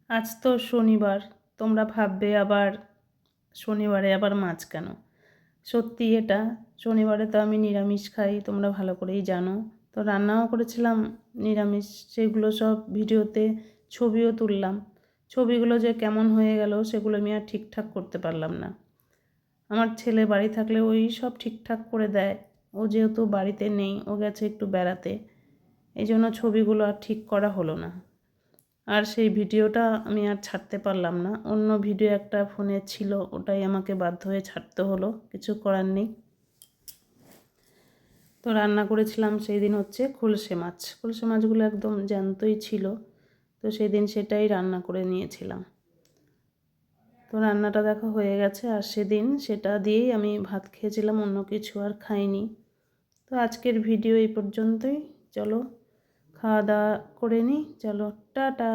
আজ তো শনিবার, তোমরা ভাববে আবার শনিবারে আবার মাছ কেন? সত্যি এটা, শনিবারে তো আমি নিরামিষ খাই, তোমরা ভালো করেই জানো। তো রান্নাও করেছিলাম নিরামিষ, সেগুলো সব ভিডিওতে ছবিও তুললাম। ছবিগুলো যে কেমন হয়ে গেল সেগুলো আমি আর ঠিকঠাক করতে পারলাম না। আমার ছেলে বাড়ি থাকলে ওই সব ঠিকঠাক করে দেয়, ও যেহেতু বাড়িতে নেই, ও গেছে একটু বেড়াতে, এই জন্য ছবিগুলো আর ঠিক করা হলো না। আর সেই ভিডিওটা আমি আর ছাড়তে পারলাম না, অন্য ভিডিও একটা ফোনে ছিল, ওটাই আমাকে বাধ্য হয়ে ছাড়তে হলো, কিছু করার নেই। তো রান্না করেছিলাম সেই দিন হচ্ছে খলসে মাছ। খলসে মাছগুলো একদম জ্যান্তই ছিল, তো সেই দিন সেটাই রান্না করে নিয়েছিলাম। তো রান্নাটা দেখা হয়ে গেছে, আর সেদিন সেটা দিয়েই আমি ভাত খেয়েছিলাম, অন্য কিছু আর খাইনি। তো আজকের ভিডিও এই পর্যন্তই। চলো খাওয়া দাওয়া করে নিই, চলো টাটা।